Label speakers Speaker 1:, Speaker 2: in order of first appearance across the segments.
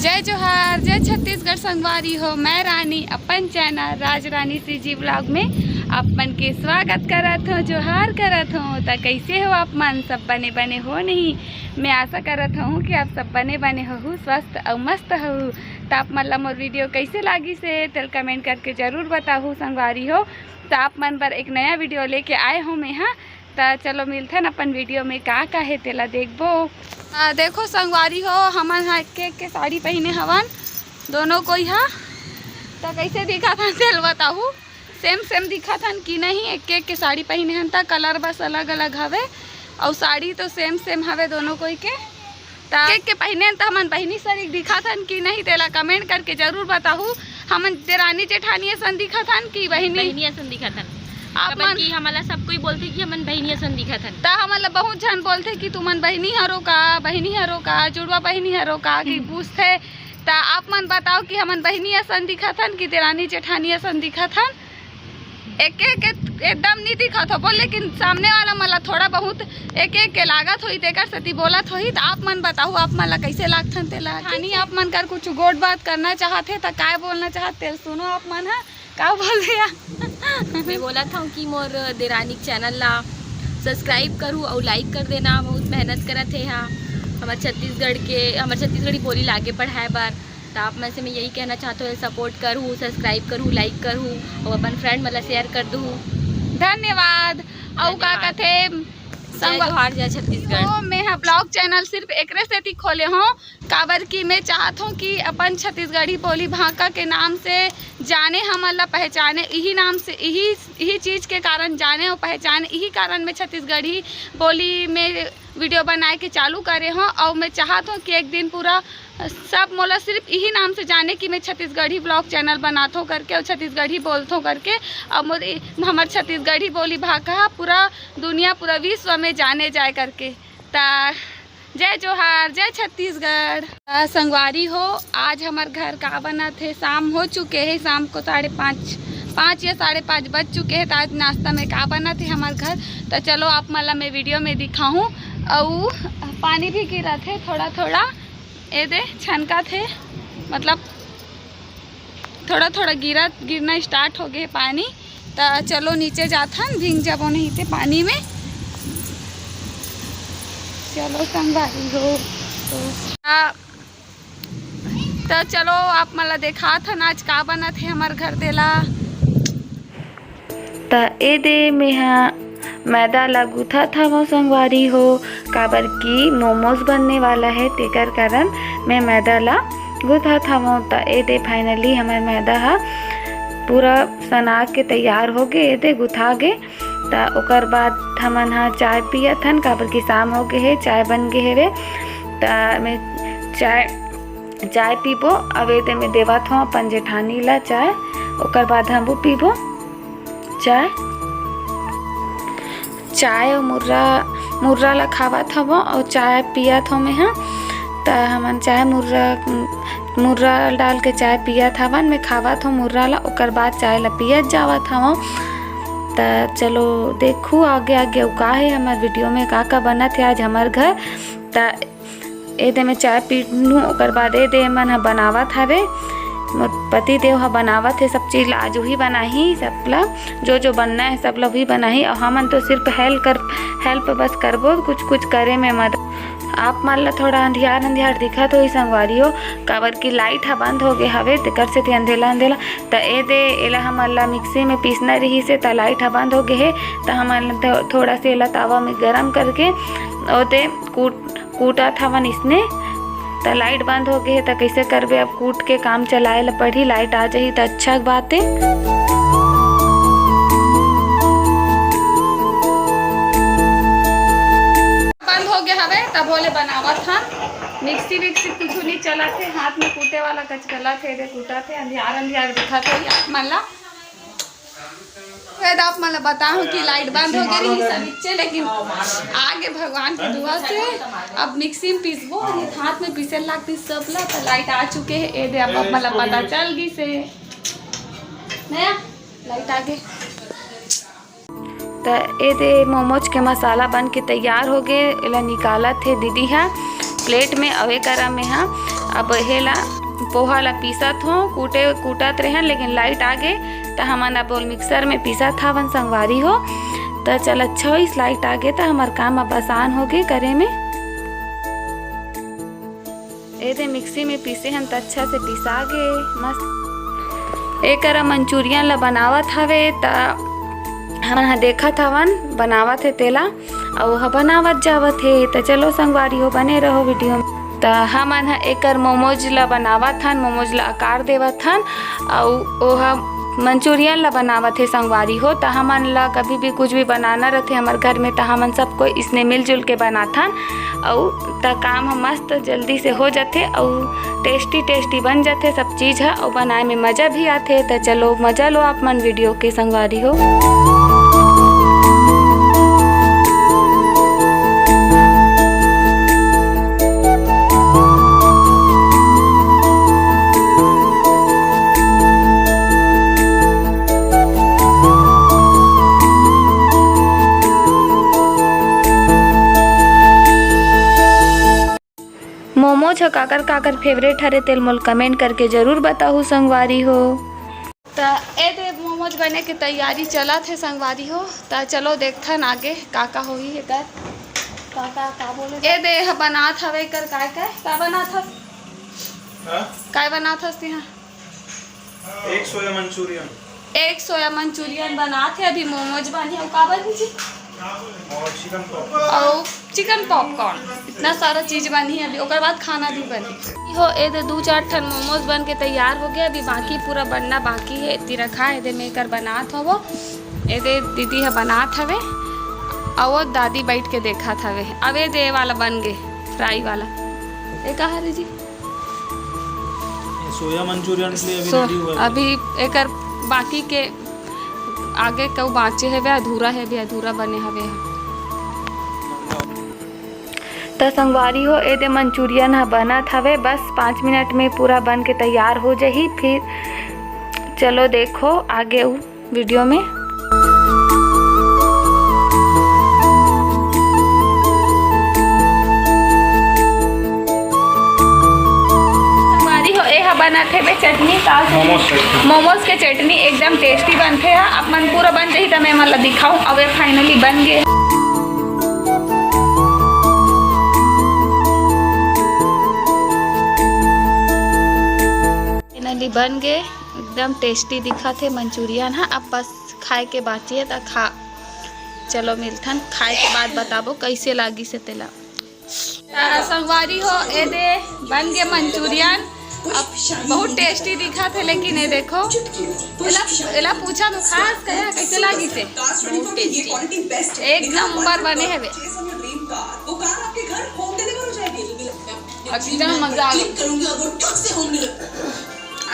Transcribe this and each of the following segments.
Speaker 1: जय जोहार, जय छत्तीसगढ़ संगवारी हो। मैं रानी अपन चैनल राज रानी सी जी ब्लॉग में आप मन के स्वागत करत हो, जोहार करत हो। तो कैसे हो आप मन? सब बने बने हो नहीं? मैं आशा करत हूँ कि आप सब बने बने हो, स्वस्थ और मस्त हो। तो आप मन ला मोर वीडियो कैसे लागी से तेल कमेंट करके ज़रूर बताओ संगवारी हो। तो आप मन पर एक नया वीडियो लेके आए हूँ मैं। हाँ, तो चलो मिलते हैं अपन वीडियो में का है तेला देखबो। देखो संगवारी हो, हमन हा के साड़ी पहने हवन दोनों कोई हा। तो कैसे दिखा था तेल बताऊ? सेम दिखा था कि नहीं? एक के साड़ी पहने हन, ता कलर बस अलग अलग हवे और साड़ी तो सेम हवे दोनों कोई के। एक के पहने तो हमन बहनी सर दिखा था कि नहीं? तेला कमेंट करके जरूर बताऊ। हमन देरानी जेठानी सन दिखा था कि बहनी
Speaker 2: सन दिखा था?
Speaker 1: आप मन
Speaker 2: की हमारा सब कोई बोलते कि हमन बहनिया सन दिखा था।
Speaker 1: ता हमला बहुत जन बोलते कि तुमन बहनी हरो का जुड़वा बहनी हरो का कि पूछते। ता आप मन बताओ कि हमन बहनी सन दिखा था कि देरानी जेठानी सन दिखा था? एक एकदम नहीं दिखा था बोल, लेकिन सामने वाला मला थोड़ा बहुत एक के लागत हुई तेकर सती बोलत हुई। तो आप मन बताओ आप मला कैसे लागथन तेला? ठानी आप मन कर कुछ गोट बात करना चाहते तो काय बोलना चाहते सुनो आप मन? है का बोल दिया?
Speaker 2: मैं बोला था कि मोर देरानी चैनल ला सब्सक्राइब करूँ और लाइक कर देना। बहुत मेहनत करत है हाँ हमारे छत्तीसगढ़ी बोली लागे पढ़ाए बार। तो आप में से मैं यही कहना चाहता हूँ, सपोर्ट करूँ, सब्सक्राइब करूँ, लाइक करूँ और अपन फ्रेंड मतलब शेयर कर दूँ।
Speaker 1: धन्यवाद। और का कहते
Speaker 2: जय छत्तीसगढ़।
Speaker 1: तो मैं ब्लॉग चैनल सिर्फ एक से खोले हूँ काबर की मैं चाहत हूँ कि अपन छत्तीसगढ़ी बोली भाषा के नाम से जाने, हमन ला पहचाने। यही नाम से यही चीज़ के कारण जाने और पहचाने। यही कारण मैं छत्तीसगढ़ी बोली में वीडियो बनाए के चालू करे हूँ। और मैं चाहत हूँ कि एक दिन पूरा सब मोला सिर्फ यही नाम से जाने कि मैं छत्तीसगढ़ी ब्लॉग चैनल बनाता हूँ करके और छत्तीसगढ़ी बोलता हूँ करके। और हमारे छत्तीसगढ़ी बोली भाषा पूरा दुनिया पूरा विश्व में जाने जाए करके। ता जय जोहार, जय छत्तीसगढ़। संगवारी हो, आज हमारे घर का बना थे, शाम हो चुके हैं, शाम को 5:30 या 5:30 बज चुके हैं। तो आज नाश्ता में का बना थे हमारे घर? तो चलो आप मला मैं वीडियो में दिखाऊँ। और पानी भी गिरा थे थोड़ा थोड़ा, ये दे छनका थे, मतलब थोड़ा थोड़ा गिरना स्टार्ट हो गए पानी। तो चलो नीचे जाता भींग जाबो नहीं थे पानी में। चलो संगवारी हो तो चलो आप मला देखा था आज का बना थे हमारे घर देला।
Speaker 3: तो ए दे में मैदा लगूथा था वो संगवारी हो, काबर की मोमोज बनने वाला है तेकर कारण मैं मैदा ला गुथा था वो। तो ए दे फाइनली हमारे मैदा हा पूरा सना के तैयार हो गए, ए दे गुथा गए। तो ओकर बाद हमन हा चाय पिया थन, काबर की शाम हो गए है, चाय बन गए है वे। तो मैं चाय पीबो। अब ए दे में देवत हूँ अपन जेठानी ला चाय, ओकर बाद हम वो पीबो चाय और मुर्रा ला खावा था वो और चाय पिया था मैं। हाँ, तो हमन चाय मुर्रा डाल के चाय पिया था वन, मैं खावा था मुर्रा ला, ओकर बाद चाय ला पिया जावा था वो। तो चलो देखू आगे आगे का है हमारे वीडियो में का बना थे आज हमारे घर। तो ए दे में चाय पी लूँ, ओकर बाद ए दे मन बनावा था वे पति देव हा बनावत है सब चीज़ आज ही बनाही, सब ला जो बनना है सब लोग ही बनाही। और हमन तो सिर्फ हेल्प बस करबो, कुछ करे में मदद। आप मान ला थोड़ा अंधियार दिखा तो ही संगवारी हो, काबर की लाइट हा बंद हो गए हवे तेकर से अंधेला। तो ए दे एला हमन ला मिक्सी में पीसना रही से तो लाइट हा बंद हो गए है। तो हमन थोड़ा से एला तावा में गरम करके और दे कूटा था वन इसने। तो लाइट बंद हो गई है तो कैसे करबे? अब कूट के काम चलाए ला पड़ी, लाइट आ जाही तो अच्छा बात है।
Speaker 1: बंद हो गया हवे तब बोले बनावा था। मिक्सी कुछ नहीं चला थे, हाथ में कूटे वाला कचकला थे, दे कूटा थे, अंधियार दिखा थे मला। आप मला बताऊँ कि लाइट बंद हो गई सब नीचे, लेकिन आगे भगवान की दुआ से अब मिक्सी में पीसबो। हाथ में पीसे लगती सब ला। तो लाइट आ चुके हैं, ए दे अब मला पता चल गई से नया लाइट आ गए।
Speaker 3: तो ए दे मोमोज के मसाला बन के तैयार हो गए, एला निकाला थे दीदी हा प्लेट में अवे करा में। हाँ, अब हेला पोहा ला पीसत हो कूटत रहे लेकिन लाइट आ गए तो हमन अब मिक्सर में पीसत हवन संगवारी हो। तो चल अच्छा हो इस लाइट आ गए तो हमार काम अब आसान हो गए करे में। ये मिक्सी में पीसे हन तो अच्छा से पिसा गए मस्त। एक मंचूरियन ला बनावत हवे त हमन देखत हवन बनावत है तेला और वह बनावत जावत है। तो चलो संगवारी हो बने रहो वीडियो में। तो हमन एक मोमोज ला बनावत हन, मोमोज ला आकार देवत हन और वह मंचूरियन ला बनावत है संगवारी हो। तो हमन ला कभी भी कुछ भी बनाना रहते हमारे घर में तो हमन सबको इसने मिलजुल के बनाथन और त काम हम मस्त जल्दी से हो जाते और टेस्टी बन जाते सब चीज़ है और बनाए में मज़ा भी आते। तो चलो मज़ा लो आप मन वीडियो के संगवारी हो। मोमोज ह काकर फेवरेट हरे तेल मोल कमेंट करके जरूर बताओ संगवारी हो।
Speaker 1: तो ए मोमोज बने की तैयारी चला थे संगवारी हो। तो चलो देखथन आगे का होई है कर का बोले ए दे बनात हवे कर का बनात हस काय बनात हस यहाँ
Speaker 4: एक सोया मंचूरियन
Speaker 1: बनात है। अभी मोमोज बनी और का बनी जी और चिकन पॉपकॉर्न इतना सारा चीज़ बनी है अभी। ओकर बाद खाना भी बनी हो। ए 2-4 ठन मोमोज बन के तैयार हो गया। अभी बाकी पूरा बनना बाकी है। इतनी रखा है मेकर बनात हो ए दीदी है बनात हवे और दादी बैठ के देखा हवे। अब ये वाला बन गए फ्राई वाला। ये कहा रे जी
Speaker 4: सोया मंचूरियन के लिए अभी रेडी हुआ है।
Speaker 1: अभी एक बाकी के आगे कऊ बाँचे है वे अधूरा है भी अधूरा बने हवे।
Speaker 3: तो संगवारी हो ए मंचूरियन ह बनत हवे बस 5 मिनट में पूरा बन के तैयार हो जाही। फिर चलो देखो आगे वीडियो में। बनत है बे चटनी मोमोज के चटनी एकदम टेस्टी बनते हैं। आप मन पूरा बन जाही तो मैं मतलब दिखाऊं। अब ये फाइनली बन गए। फाइनली बन गए एकदम टेस्टी दिखा थे मंचूरियन है। अब बस खाए के बाकी है तो खा चलो मिलथन खाए के बाद बताबो कैसे लागी से तेला। संगवारी हो ए दे बन गए मंचूरियन। अब बहुत टेस्टी दिखा थे लेकिन ये देखो एला पूछा तो खास कहा कैसे लगी से बहुत टेस्टी एक नंबर बने है वे। एकदम मजा आ गया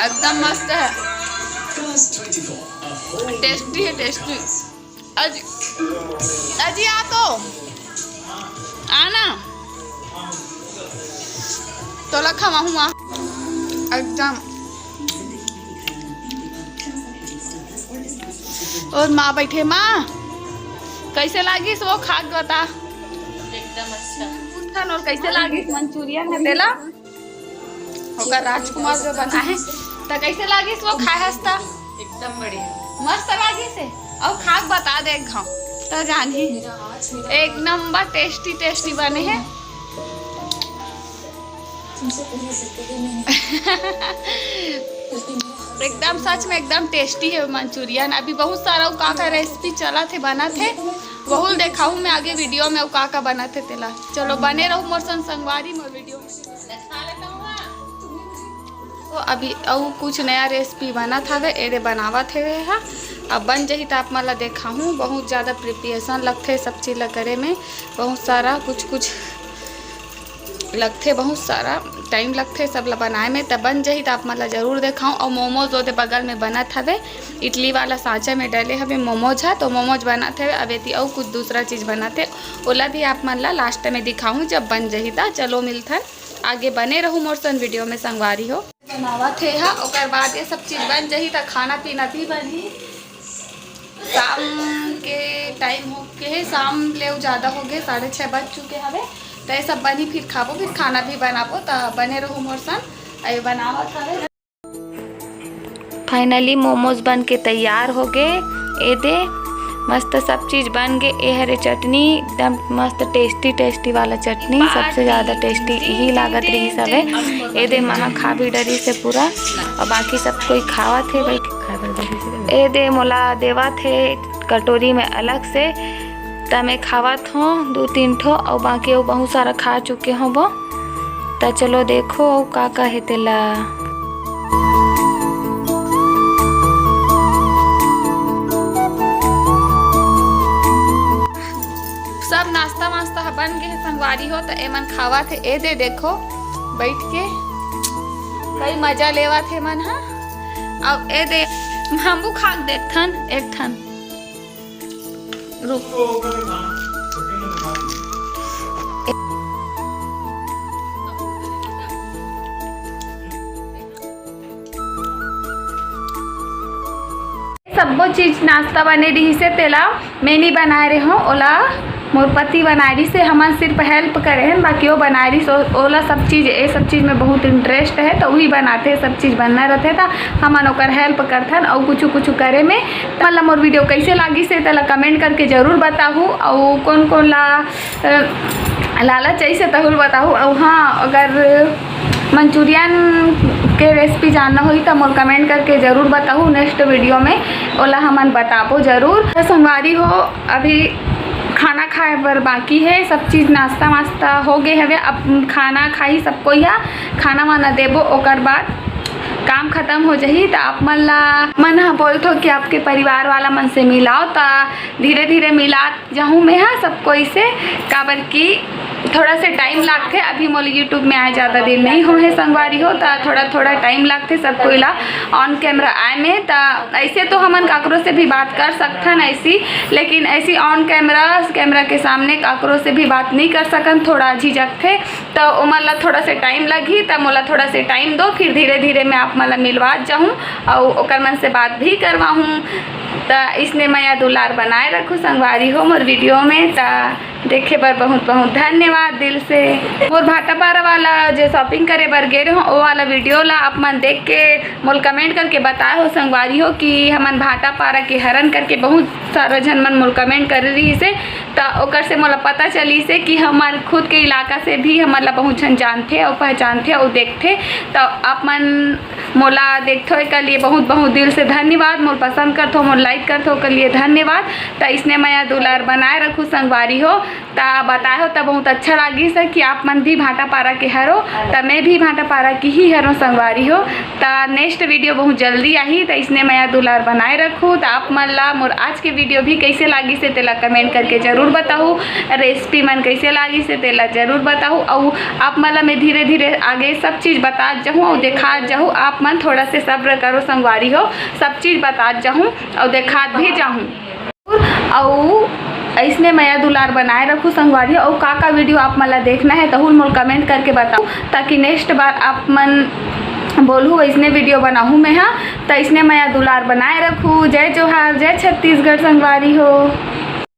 Speaker 3: एकदम मस्त है टेस्टी है टेस्टी। अजी आ तो आना तो लखा हुआ एकदम। और माँ बैठे माँ कैसे लागी वो खाक बता
Speaker 2: एकदम अच्छा।
Speaker 1: और कैसे लागी मंचूरियन है तेला होकर राजकुमार जो बना है तो कैसे लागी वो खाए हंसता
Speaker 2: एकदम बढ़िया
Speaker 1: मस्त लागी से और खाक बता दे घाव तो जानी एक नंबर टेस्टी बने हैं। एकदम सच में एकदम टेस्टी है मंचूरियन। अभी बहुत सारा का रेसिपी चला थे बना थे वहुल देखाऊँ मैं आगे वीडियो में का बना थे तेला। चलो बने रहो मोर संगवारी मोर वीडियो में। तो अभी और कुछ नया रेसिपी बना था वे एरे बनावा थे हाँ। अब बन जाही तो आप मला देखाऊँ। बहुत ज़्यादा प्रिपरेशन लगते सब चीज़ करे में बहुत सारा कुछ लगते बहुत सारा टाइम लगते सब बनाए में। तब बन जाही तो आप मतलब ज़रूर देखाऊँ। और मोमोज ओदे बगल में बना हवे इडली वाला सांचा में डले हवे मोमोज है तो मोमोज बना थे। अब ये और कुछ दूसरा चीज़ बनाते ओला भी आप मन ला लास्ट में दिखाऊँ जब बन जाही था। चलो मिलथन आगे बने रहूँ मोर सन वीडियो में संगवारी हो। बनावा थे हाँ और बाद ये सब चीज़ बन जाही तो खाना पीना भी बनी। शाम के टाइम हो के शाम ले ज़्यादा हो गए 6:30 बज चुके हवे। तो ये सब बनी फिर खाबो, फिर खाना भी बनाबो। तो बने रहो मोर संग, अभी बनावत हवे।
Speaker 3: फाइनली मोमोज बन के तैयार हो गए। ए दे मस्त सब चीज़ बन गए। ए हरे चटनी एकदम मस्त टेस्टी टेस्टी वाला चटनी, सबसे ज़्यादा टेस्टी यही लागत रही सब है। ए दे महा खा भी डरी से पूरा, और बाकी सब कोई खावा थे भाई। ए दे मोला देवा थे कटोरी में अलग से, त मैं खावत हूँ 2-3 ठो, और बाकी वो बहुत सारा खा चुके हों वो। तो चलो देखो का है तेला।
Speaker 1: सब नाश्ता वास्ता बन गए संगवारी हो। तो एमन खावा थे। ए दे देखो बैठ के कई मजा लेवा थे मन। हाँ अब ए दे हमू खा देख थन एक ठन रुक। सबो चीज नाश्ता बने रही से तेला मैं नहीं बना रही हूँ, ओला मोर पति बना रही से। हमन सिर्फ हेल्प करे हैं, बाकी वो बना रही सो ओला सब चीज़, ये सब चीज़ में बहुत इंटरेस्ट है तो वही बनाते सब चीज़ बनना रहते था। हमन ओकर हेल्प करथन और कुछ करे में। मतलब मोर वीडियो कैसे लागी से तेला कमेंट करके ज़रूर बताहूँ, और कौन कौन लाला चाहिए तहुल बताहूँ। और हाँ अगर मंचूरियन के रेसिपी जानना हुई तो मोर कमेंट करके ज़रूर बताऊँ। नेक्स्ट वीडियो में ओला हमन बताबो ज़रूर। संगवारी हो अभी खाना खाए पर बाकी है, सब चीज़ नाश्ता वास्ता हो गए हवे। अब खाना खाई सब कोई है, खाना वाना देबो, ओकर बाद काम खत्म हो जाही। तो आप मन हाँ बोलथो कि आपके परिवार वाला मन से मिलाओ, तो धीरे धीरे मिला जाऊँ मैं हाँ सब कोई से। काबर की थोड़ा से टाइम लागते, अभी मोल यूट्यूब में आए ज़्यादा दिन नहीं हो है संगवारी हो, तो थोड़ा टाइम लागते सब कोई ला ऑन कैमरा आए में। तो ऐसे तो हमन काकरों से भी बात कर सकथन ऐसी, लेकिन ऐसी ऑन कैमरा के सामने काकरों से भी बात नहीं कर सकन, थोड़ा झिझक थे। तो उमन ला थोड़ा से टाइम लगी, तो मोला थोड़ा से टाइम दो, फिर धीरे धीरे मैं आप मला मिलवा जाऊँ और ओकर मन से बात भी करवाऊँ। तो इसने मैं दुलार बनाए रखूँ संगवारी हो मोर वीडियो में। तो देखे बर बहुत बहुत धन्यवाद दिल से। मोर भाटापारा वाला जो शॉपिंग करे बर गे रहे हो वो वाला वीडियो ला आप मन देख के मोल कमेंट करके बताए हो संगवारी हो कि हमन भाटापारा के हरन करके बहुत सारा जन मन मोल कमेंट कर रही से। तो ओकर से मोला पता चली से कि हमार खुद के इलाका से भी हमारा बहुत जन जानते और पहचानते और देखते। तो आप मन मोला देखते के लिए बहुत बहुत दिल से धन्यवाद। मोल पसंद करते मोल लाइक करते के लिए धन्यवाद। तो इसने मैं दुलार बनाए रखूँ संगवारी हो। तो बताए हो तो बहुत अच्छा लगी सर कि आप मन भी भाटापारा के हरो, तो मैं भी भाटापारा की ही हरो संगवारी हो। तो नेक्स्ट वीडियो बहुत जल्दी आई, तो इसने मैं दुलार बनाए रखूँ। तो आप मन ला मोर आज के वीडियो भी कैसे लगी से तेला कमेंट करके ज़रूर बताऊँ। रेसिपी मन कैसे लगी से तेला ज़रूर बताऊँ। और आप मन ला मैं धीरे धीरे आगे सब चीज़ बता जाऊँ और देखा जाऊँ। आप मन थोड़ा से सब्र करो संगवारी हो, सब चीज़ बता जाऊँ और देखा भी जाऊँ। और ऐसने मैं दुलार बनाए रखूँ संगवारी। और का वीडियो आप मला देखना है तो मोल कमेंट करके बताओ, ताकि नेक्स्ट बार आप मन बोलूँ ऐसने वीडियो बनाऊँ मैं हाँ। तो इसने मैं दुलार बनाए रखूँ। जय जोहार, जय छत्तीसगढ़ संगवारी हो।